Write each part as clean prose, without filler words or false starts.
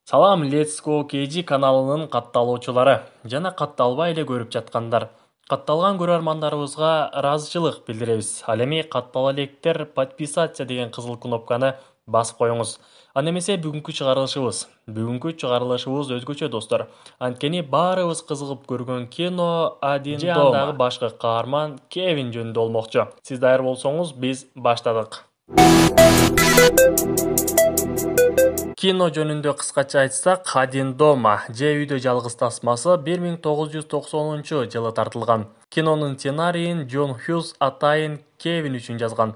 Салам, Let's Go KG каналынын катталуучулары жана катталбай эле көрүп жаткандар. Катталган көрөрмандарыбызга ыраазычылык билдиребиз. Ал эми каттала электер подписаться деген кызыл кнопканы басып коюңуз. Аны эмесе бүгүнкү чыгарылышыбыз өзгөчө достор. Анткени баарыбыз кызыгып көргөн кино Один дома же андагы башкы каарман Кевин жөнүндө болмокчу. Сиз даяр болсоңуз биз баштадык. Кино жөнүндө кыскача айтсак, Один дома же үйдө жалгыз тасмасы 1990 жылы тартылган. Кинонун сценарийин Джон Хьюз атайын Кевин үчүн жазган.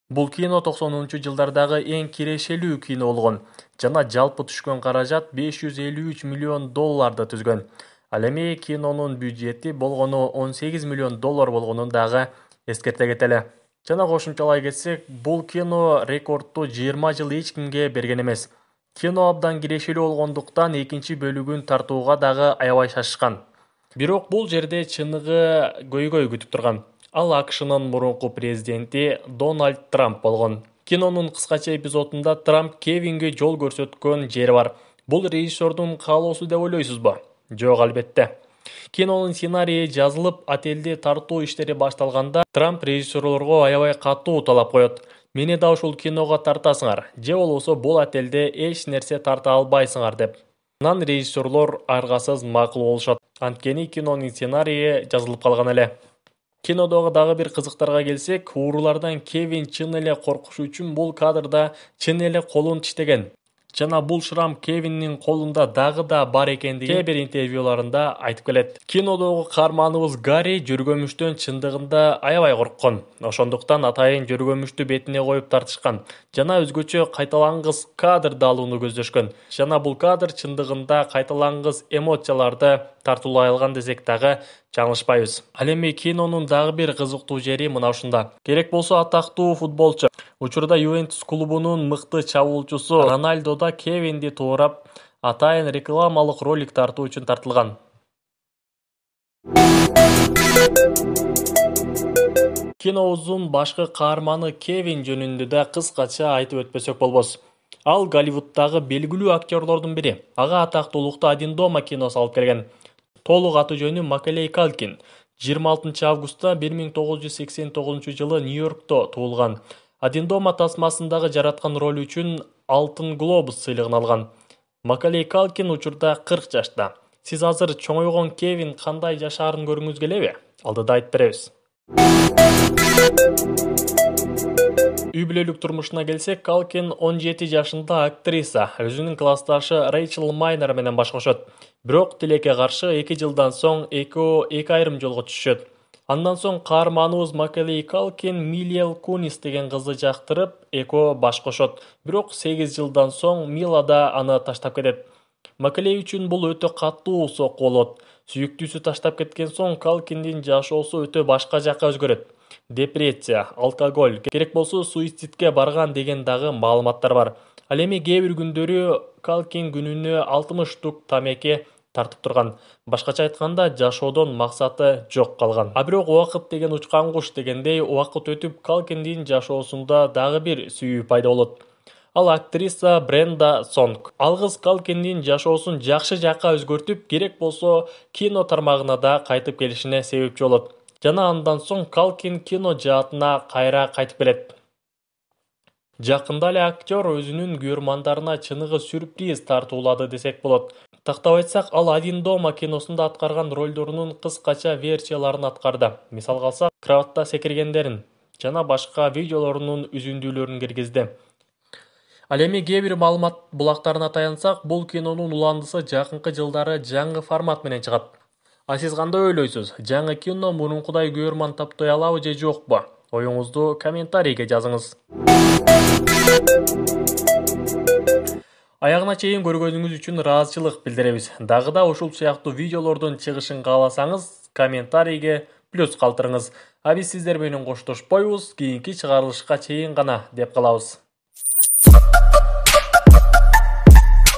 Бул кино 90-жылдардагы эң кирешелүү кино болгон жана жалпы түшкөн каражат $553 миллион түзгөн. Ал эми кинонун бюджети болгону $18 миллион болгонун дагы эскерте кетели. Жана кошумчалай кетсек, бул кино рекордту 20 жыл эч кимге берген эмес. Кино абдан кирешелүү болгондуктан экинчи бөлүгүн тартууга дагы аябай шашышкан. Бирок бул жерде чыныгы көйгөй күтүп турган. Ал АКШнын мурунку президенти Дональд Трамп болгон. Кинонун кыскача эпизодунда Трамп Кевинге жол көрсөткөн жери бар. Бул режиссердун каалоосу деп ойлойсузбу? Жок, албетте. Кинонун сценарийи жазылып, отелде тартуу иштери башталганда, Трамп режиссерлорго аябай катуу талап коет. Мени да ушул киного тартасыңар, же болбосо бул отелде эч нерсе тарта албайсыңар деп. Анан режиссерлор аргасыз макул болушат. Анткени кинонун сценарийи жазылып калган эле. Кинодогу дагы бир кызыктарга келсек, уурулардан Кевин чын эле коркуш үчүн бул кадрда чын эле колун тиштеген. Жана бул шрам Кевиндин колунда дагы да бар экендигин кээ бир интервьюларында айтып келет. Кинодогу каарманыбыз Гарри жөргөмүштөн чындыгында аябай корккон. Ошондуктан атайын жөргөмүштү бетине коюп тартышкан. Жана өзгөчө кайталангыс кадрды алууну көздөшкөн. Жана бул кадр чындыгында кайталангыс эмоцияларды тартуулай алган десек дагы жаңылышпайбыз. Ал эми кинонун дагы бир кызыктуу жери мына ушунда. Керек болсо атактуу футболчу, учурда Ювентус клубунун мыкты чабуулчусу Роналдо да Кевинди туурап атайын рекламалык ролик тартуу үчүн тартылган. Кинобуздун башкы каарманы Кевин жөнүндө да кыскача айтып өтпөсөк болбос. Ал Голливуддагы белгилүү актерлордун бири. Ага атактуулукту Один дома киносу алып келген. Толук аты жөнү Макалей Калкин. 26 августта 1989 жылы Нью-Йоркто туулган. Один дома тасмасындагы жараткан роль үчүн Алтын глобус сыйлыгын алган. Макалей Калкин учурда 40 жашта. Сиз азыр чоңойгон Кевин кандай жашаарын көргүңүз келеби? Алдыда айтып беребиз. Үй бүлөлүк турмушуна келсек, Калкин 17 жашында актриса, өзүнүн классташы Рэйчел Майнер менен баш кошот. Бирок тилекке каршы 2 жылдан соң экөө эки айрым жолго түшүшөт. Андан соң каарманыбыз Макалей Калкин Милел Кунис деген кызды жактырып, экөө баш кошот. Бирок 8 жылдан соң Мила да аны таштап кетет. Макалей үчүн бул өтө катуу сокку болот. Сүйүктүүсү таштап кеткен соң Калкиндин жашоосу өтө башка жакка өзгөрөт. Депрессия, алкоголь, керек болсо суицидке барган деген дагы маалыматтар бар. Ал эми кээ бир күндөрү Калкин күнүнө 60 штук тамеки тартып турган. Башкача айтканда, жашоодон максаты жок калган. А бирок убакыт деген учкан куш дегендей, убакыт өтүп Калкиндин жашоосунда дагы бир сүйүү пайда болот. Ал актриса Бренда Сонг. Ал кыз Калкиндин жашоосун жакшы жакка өзгөртүп, керек болсо кино тармагына да кайтып келишине себепчи болот. Жана андан соң Калкин кино жаатына кайра кайтып келет. Жакында эле актер өзүнүн көрөрмандарына чыныгы сюрприз тартуулады десек болот. Тактап айтсак, ал Один дома киносунда аткарган ролдорунун кыскача версияларын аткарды. Мисалга алсак, кроватта секиргендерин жана башка видеолорунун үзүндүүлөрүн киргизди. Ал эми кээ бир маалымат булактарына таянсак, бул кинонун уландысы жакынкы жылдары жаңы формат менен чыгат. А сиз кандай ойлойсуз? Жаңы кино мурункудай көрөрман таптай алабы же жокпу? Оюңузду комментарийге жазыңыз. Аягына чейин көргөнүңүз үчүн ыраазычылык билдиребиз. Дагы да ушул сыяктуу видеолордун чыгышын кааласаңыз, комментарийге плюс калтырыңыз. А биз сиздер менен коштошпойбуз, кийинки чыгарылышка чейин гана деп калабыз.